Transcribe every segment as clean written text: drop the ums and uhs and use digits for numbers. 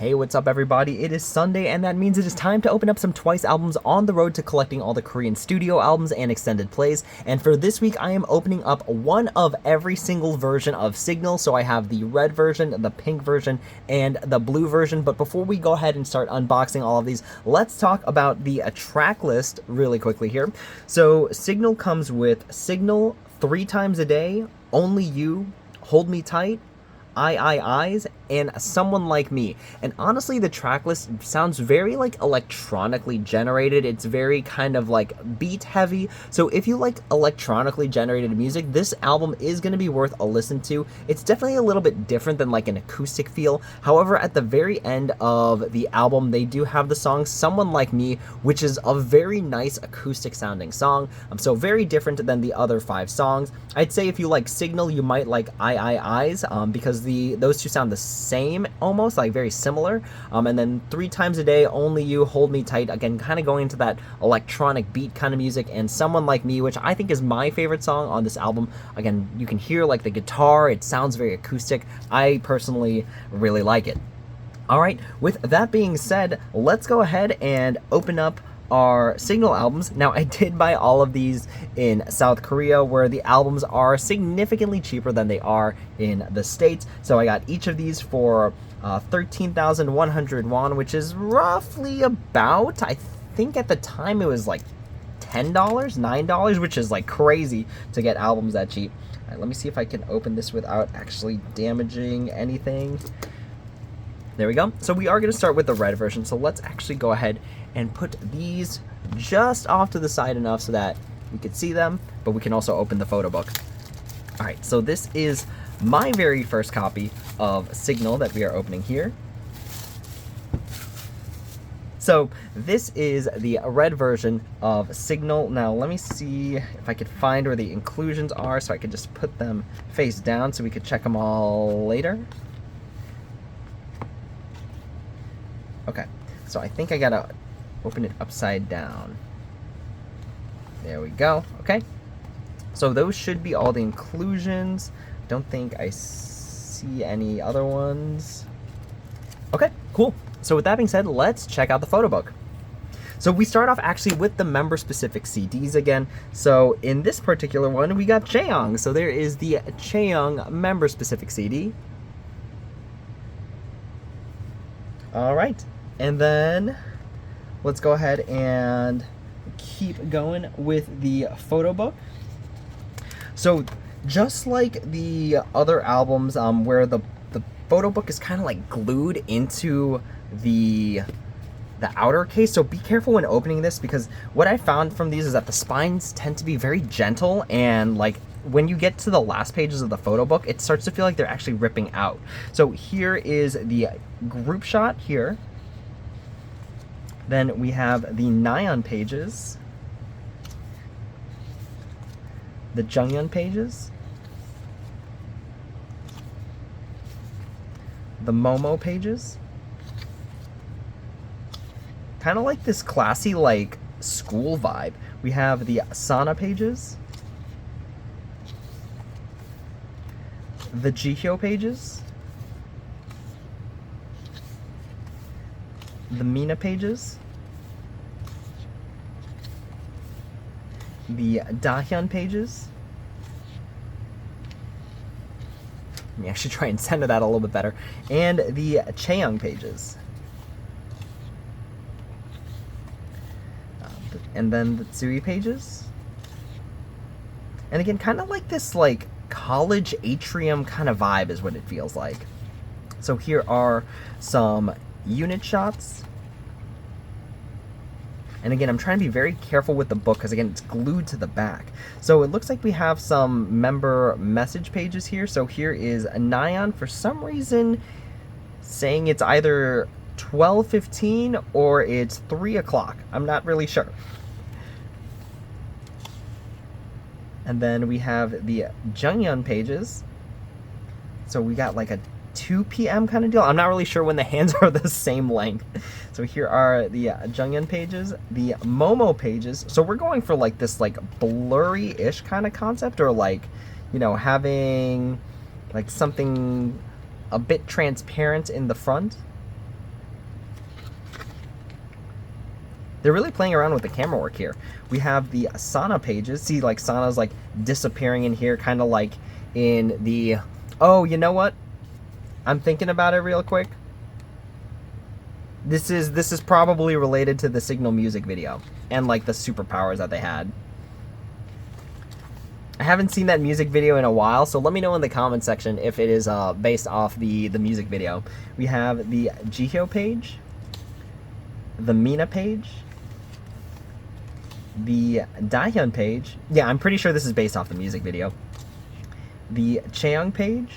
Hey, what's up everybody? It is Sunday and that means it is time to open up some Twice albums on the road to collecting all the Korean studio albums and extended plays. And for this week, I am opening up one of every single version of Signal. So I have the red version, the pink version, and the blue version. But before we go ahead and start unboxing all of these, let's talk about the track list really quickly here. So Signal comes with Signal 3 times a day, Only You, Hold Me Tight, Eyes, and Someone Like Me. And honestly, the track list sounds very like electronically generated. It's very kind of like beat heavy. So if you like electronically generated music, this album is going to be worth a listen to. It's definitely a little bit different than like an acoustic feel. However, at the very end of the album, they do have the song Someone Like Me, which is a very nice acoustic sounding song. So very different than the other 5 songs. I'd say if you like Signal, you might like Eyes, because those two sound the same, almost like very similar. And then 3 times a day, Only You, Hold Me Tight, again kind of going into that electronic beat kind of music, and Someone Like Me, which I think is my favorite song on this album. Again, you can hear like the guitar, it sounds very acoustic. I personally really like it. Alright, with that being said, let's go ahead and open up our Signal albums. Now, I did buy all of these in South Korea, where the albums are significantly cheaper than they are in the States. So I got each of these for 13,100 won, which is roughly about, I think at the time it was like $10, $9, which is like crazy to get albums that cheap. All right, let me see if I can open this without actually damaging anything. There we go. So we are going to start with the red version. So let's actually go ahead and put these just off to the side enough so that we could see them, but we can also open the photo book. All right, so this is my very first copy of Signal that we are opening here. So this is the red version of Signal. Now let me see if I could find where the inclusions are so I could just put them face down so we could check them all later. Okay, so I think I gotta open it upside down. There we go. Okay, so those should be all the inclusions. Don't think I see any other ones. Okay, cool. So with that being said, let's check out the photo book. So we start off actually with the member-specific CDs again. So in this particular one, we got Chaeyoung. So there is the Chaeyoung member-specific CD. All right, and then let's go ahead and keep going with the photo book. So just like the other albums, where the photo book is kind of like glued into the outer case, so be careful when opening this, because what I found from these is that the spines tend to be very gentle, and like when you get to the last pages of the photo book, it starts to feel like they're actually ripping out. So here is the group shot here. Then we have the Nayeon pages, the Junghyun pages, the Momo pages. Kind of like this classy like school vibe. We have the Sana pages, the Jihyo pages, the Mina pages, the Dahyun pages. Let me actually try and center that a little bit better. And the Chaeyoung pages. And then the Tsui pages. And again, kind of like this like college atrium kind of vibe is what it feels like. So here are some unit shots. And again, I'm trying to be very careful with the book because again, it's glued to the back. So it looks like we have some member message pages here. So here is Nayeon, for some reason saying it's either 12:15 or it's 3 o'clock. I'm not really sure. And then we have the Junghyun pages. So we got like a 2 p.m. kind of deal. I'm not really sure when the hands are the same length. So here are the Junghyun pages, the Momo pages. So we're going for like this like blurry-ish kind of concept, or like, you know, having like something a bit transparent in the front. They're really playing around with the camera work here. We have the Sana pages. See, like, Sana's, like, disappearing in here, kind of like in the... Oh, you know what? I'm thinking about it real quick. This is probably related to the Signal music video and, like, the superpowers that they had. I haven't seen that music video in a while, so let me know in the comment section if it is based off the music video. We have the Jihyo page, the Mina page, the Dahyun page. Yeah, I'm pretty sure this is based off the music video. The Chaeyoung page,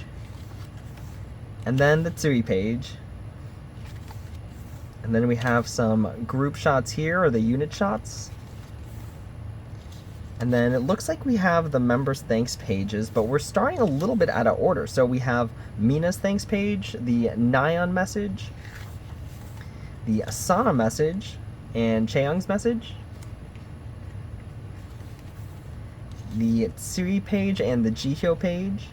and then the Tsuri page. And then we have some group shots here, or the unit shots. And then it looks like we have the members' thanks pages, but we're starting a little bit out of order. So we have Mina's thanks page, the Nayeon message, the Asana message, and Chaeyoung's message, the Tsuri page and the Jihyo page,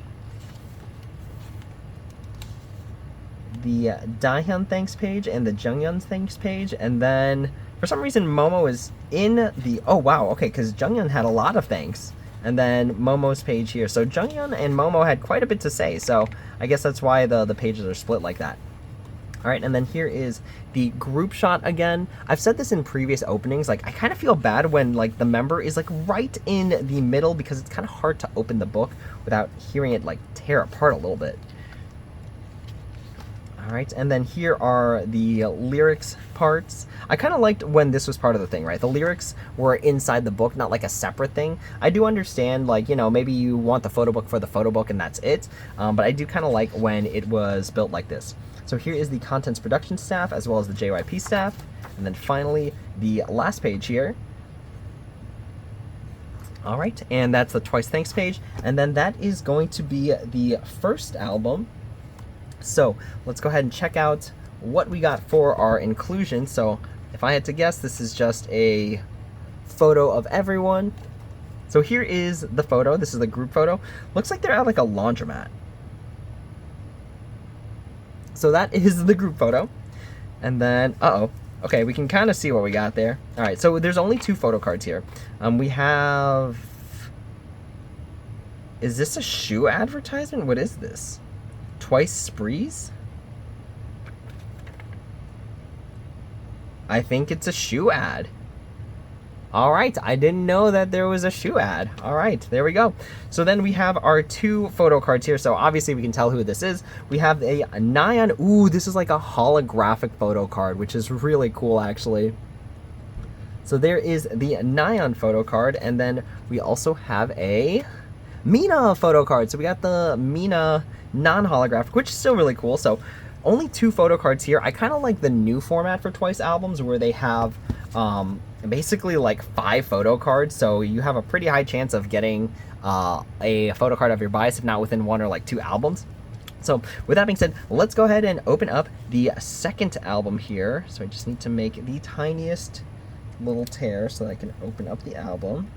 the Dahyun thanks page and the Junghyun's thanks page, and then for some reason Momo is in the... Oh wow, okay, because Junghyun had a lot of thanks, and then Momo's page here. So Junghyun and Momo had quite a bit to say, so I guess that's why the pages are split like that. Alright, and then here is the group shot again. I've said this in previous openings, like, I kind of feel bad when, like, the member is, like, right in the middle, because it's kind of hard to open the book without hearing it, like, tear apart a little bit. Alright, and then here are the lyrics parts. I kind of liked when this was part of the thing, right? The lyrics were inside the book, not like a separate thing. I do understand, like, you know, maybe you want the photo book for the photo book and that's it, but I do kind of like when it was built like this. So here is the contents production staff as well as the JYP staff, and then finally the last page here. Alright, and that's the Twice Thanks page, and then that is going to be the first album. So let's go ahead and check out what we got for our inclusion. So if I had to guess, this is just a photo of everyone. So here is the photo. This is the group photo. Looks like they're at like a laundromat. So that is the group photo. And then, okay, we can kind of see what we got there. All right, so there's only 2 photo cards here. We have... Is this a shoe advertisement? What is this? Twice Sprees? I think it's a shoe ad. Alright, I didn't know that there was a shoe ad. Alright, there we go. So then we have our 2 photo cards here, so obviously we can tell who this is. We have a Nayeon. Ooh, this is like a holographic photo card, which is really cool actually. So there is the Nayeon photo card, and then we also have a Mina photo card. So we got the Mina non-holographic, which is still really cool. So only 2 photo cards here. I kind of like the new format for Twice albums where they have basically like 5 photo cards, so you have a pretty high chance of getting a photo card of your bias, if not within 1 or like 2 albums. So with that being said, let's go ahead and open up the second album here. So I just need to make the tiniest little tear so that I can open up the album.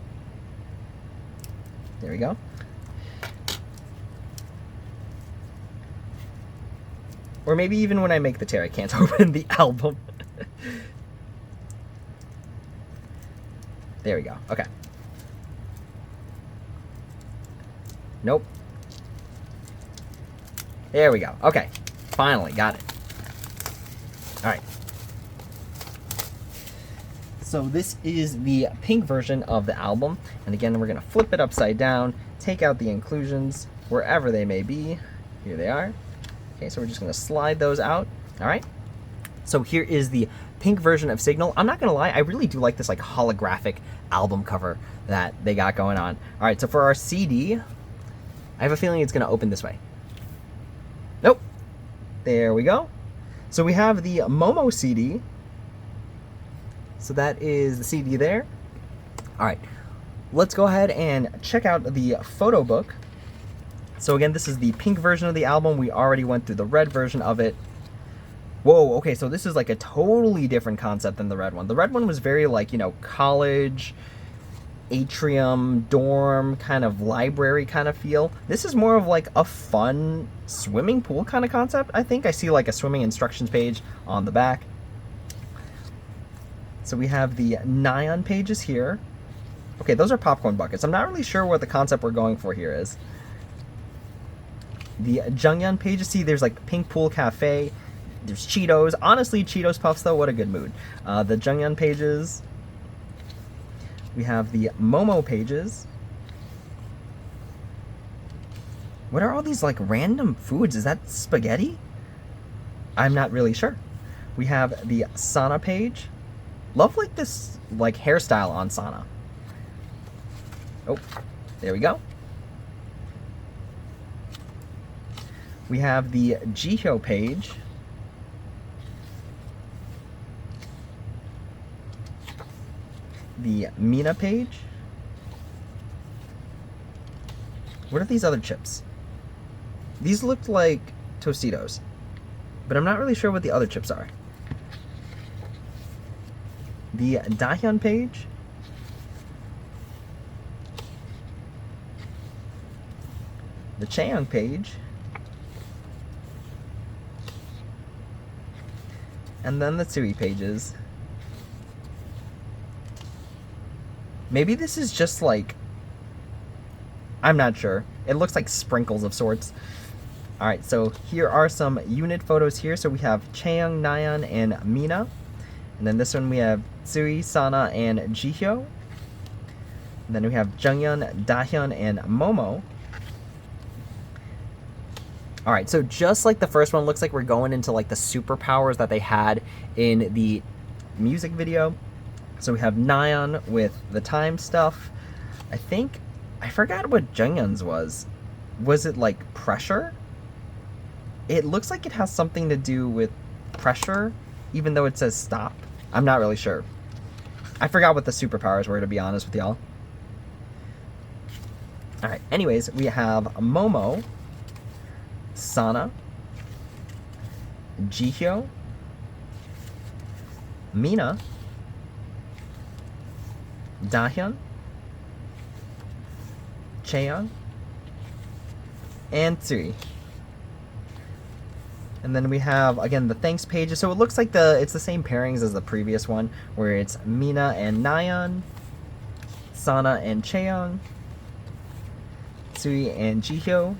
There we go. Or maybe even when I make the tear, I can't open the album. There we go. Okay. Nope. There we go. Okay. Finally got it. All right. So this is the pink version of the album. And again, we're going to flip it upside down, take out the inclusions wherever they may be. Here they are. Okay, so we're just going to slide those out. All right. So here is the pink version of Signal. I'm not going to lie, I really do like this like holographic album cover that they got going on. All right, so for our CD, I have a feeling it's going to open this way. Nope. There we go. So we have the Momo CD. So that is the CD there. All right, let's go ahead and check out the photo book. So again, this is the pink version of the album. We already went through the red version of it. Whoa, okay, so this is like a totally different concept than the red one. The red one was very like, you know, college, atrium, dorm, kind of library kind of feel. This is more of like a fun swimming pool kind of concept, I think. I see like a swimming instructions page on the back. So we have the Nyan pages here. Okay, those are popcorn buckets. I'm not really sure what the concept we're going for here is. The Jungyeon pages, see there's like Pink Pool Cafe, there's Cheetos. Honestly, Cheetos Puffs though, what a good mood. The Jungyeon pages. We have the Momo pages. What are all these like random foods? Is that spaghetti? I'm not really sure. We have the Sana page. Love like this like hairstyle on Sana. Oh, there we go. We have the Jihyo page. The Mina page. What are these other chips? These looked like Tostitos, but I'm not really sure what the other chips are. The Dahyun page. The Chaeyoung page. And then the Tsui pages. Maybe this is just like, I'm not sure. It looks like sprinkles of sorts. Alright, so here are some unit photos here. So we have Chaeyoung, Nyan, and Mina. And then this one we have Tsui, Sana, and Jihyo. And then we have Jungyeon, Dahyun, and Momo. Alright, so just like the first one, looks like we're going into like the superpowers that they had in the music video. So we have Nyan with the time stuff. I forgot what Jungyeon's was. Was it like pressure? It looks like it has something to do with pressure, even though it says stop. I'm not really sure. I forgot what the superpowers were, to be honest with y'all. Alright, anyways, we have Momo, Sana, Jihyo, Mina, Dahyun, Chaeyoung, and Tsui. And then we have, again, the thanks pages. So it looks like it's the same pairings as the previous one, where it's Mina and Nyan, Sana and Chaeyoung, Tsui and Jihyo,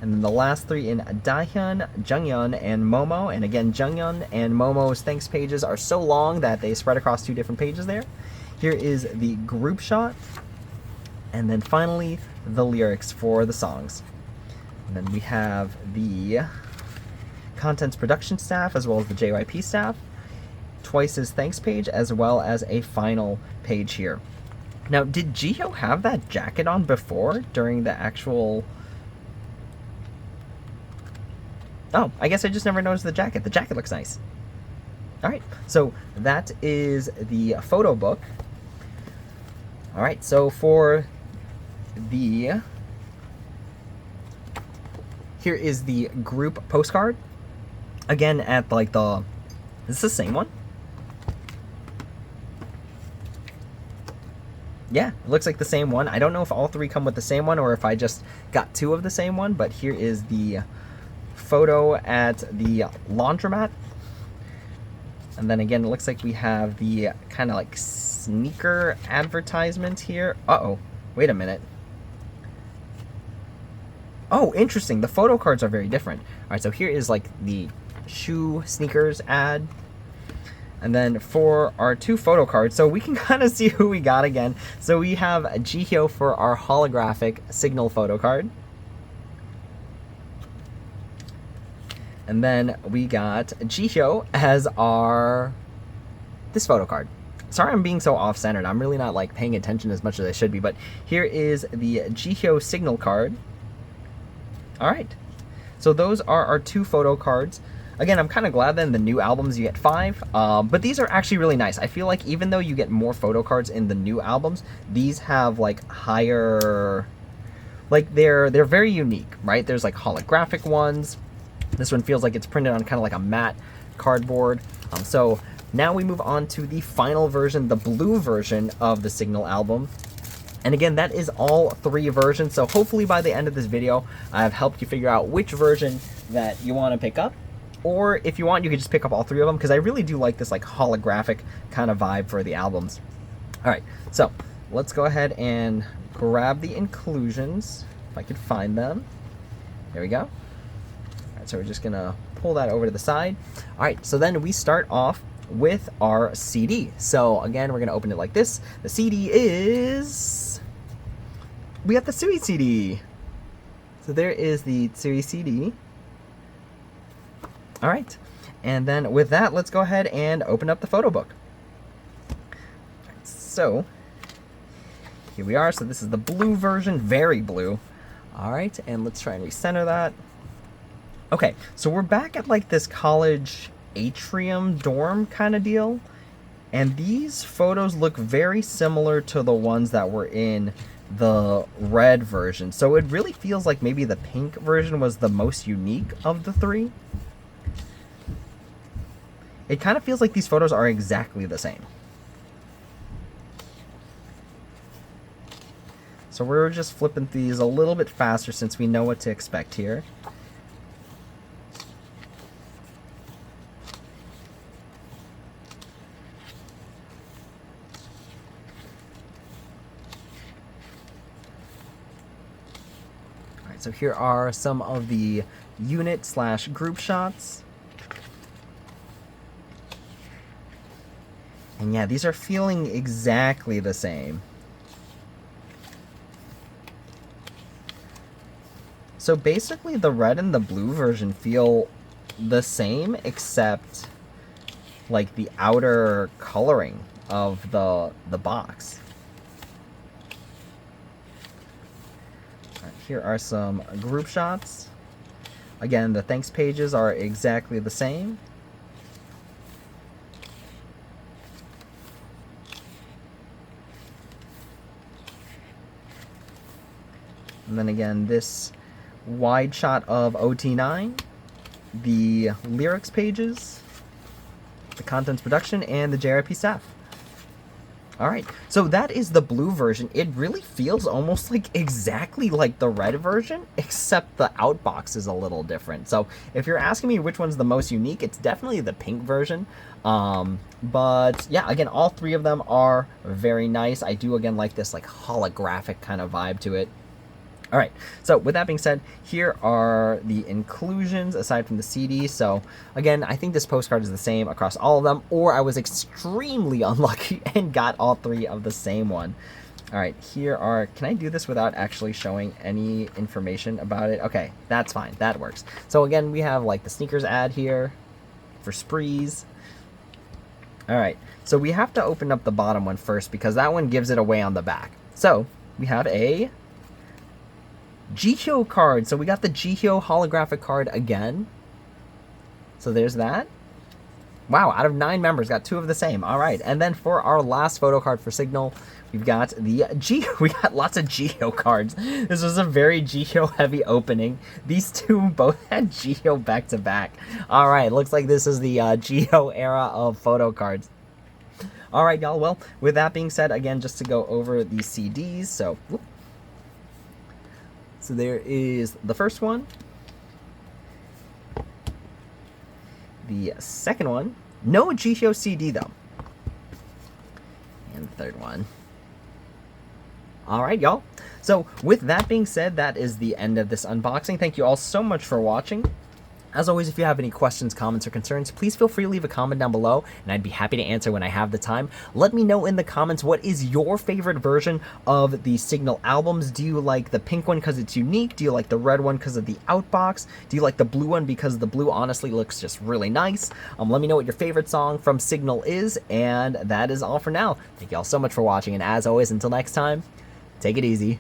and then the last three in Dahyun, Jungyeon, and Momo. And again, Jungyeon and Momo's thanks pages are so long that they spread across 2 different pages there. Here is the group shot, and then finally the lyrics for the songs. And then we have the contents production staff as well as the JYP staff, Twice's thanks page, as well as a final page here. Now, did Jihyo have that jacket on before during the actual... Oh, I guess I just never noticed the jacket. The jacket looks nice. Alright, so that is the photo book. Alright, so for the... Here is the group postcard. Again, at like the... Is this the same one? Yeah, it looks like the same one. I don't know if all 3 come with the same one or if I just got 2 of the same one, but here is the photo at the laundromat. And then again, it looks like we have the kind of like sneaker advertisement here. Uh-oh, wait a minute. Oh, interesting. The photo cards are very different. All right, so here is like the shoe sneakers ad. And then for our 2 photo cards, so we can kind of see who we got again. So we have Jihyo for our holographic signal photo card. And then we got Jihyo as this photo card. Sorry I'm being so off-centered. I'm really not like paying attention as much as I should be, but here is the Jihyo signal card. Alright, so those are our 2 photo cards. Again, I'm kind of glad that in the new albums you get 5, but these are actually really nice. I feel like even though you get more photo cards in the new albums, these have like higher, like they're very unique, right? There's like holographic ones. This one feels like it's printed on kind of like a matte cardboard. So now we move on to the final version, the blue version of the Signal album. And again, that is all 3 versions. So hopefully by the end of this video, I've helped you figure out which version that you want to pick up. or if you want, you could just pick up all 3 of them, because I really do like this like holographic kind of vibe for the albums. All right, so let's go ahead and grab the inclusions, if I could find them. There we go. All right, so we're just gonna pull that over to the side. All right, so then we start off with our CD. So again, we're gonna open it like this. The CD is, we got the Tsui CD. So there is the Tsui CD. All right, and then with that, let's go ahead and open up the Photobook. So here we are. So this is the blue version, very blue. All right, and let's try and recenter that. Okay, so we're back at like this college atrium dorm kind of deal, and these photos look very similar to the ones that were in the red version. So it really feels like maybe the pink version was the most unique of the 3. It kind of feels like these photos are exactly the same. So we're just flipping these a little bit faster since we know what to expect here. All right, so here are some of the unit/group shots. And yeah, these are feeling exactly the same. So basically the red and the blue version feel the same, except like the outer coloring of the box. All right, here are some group shots. Again, the thanks pages are exactly the same. And then again, this wide shot of OT9, the lyrics pages, the contents production, and the JRP staff. All right, so that is the blue version. It really feels almost like exactly like the red version, except the outbox is a little different. So if you're asking me which one's the most unique, it's definitely the pink version. But yeah, again, all 3 of them are very nice. I do, again, like this like holographic kind of vibe to it. All right, so with that being said, here are the inclusions aside from the CD. So again, I think this postcard is the same across all of them, or I was extremely unlucky and got all 3 of the same one. All right, here are, can I do this without actually showing any information about it? Okay, that's fine, that works. So again, we have like the sneakers ad here for Sprees. All right, so we have to open up the bottom one first because that one gives it away on the back. So we have a Jihyo card. So we got the Jihyo holographic card again. So there's that. Wow, out of 9 members, got 2 of the same. All right, and then for our last photo card for Signal, we've got the we got lots of Jihyo cards. This was a very Jihyo heavy opening. These 2 both had Jihyo back to back. All right, looks like this is the Jihyo era of photo cards. All right, y'all. Well, with that being said, again, just to go over the CDs. So, whoop. So there is the first one, the second one, no Jihyo CD though, and the third one. All right, y'all. So with that being said, that is the end of this unboxing. Thank you all so much for watching. As always, if you have any questions, comments, or concerns, please feel free to leave a comment down below, and I'd be happy to answer when I have the time. Let me know in the comments what is your favorite version of the Signal albums. Do you like the pink one because it's unique? Do you like the red one because of the outbox? Do you like the blue one because the blue honestly looks just really nice? Let me know what your favorite song from Signal is, and that is all for now. Thank you all so much for watching, and as always, until next time, take it easy.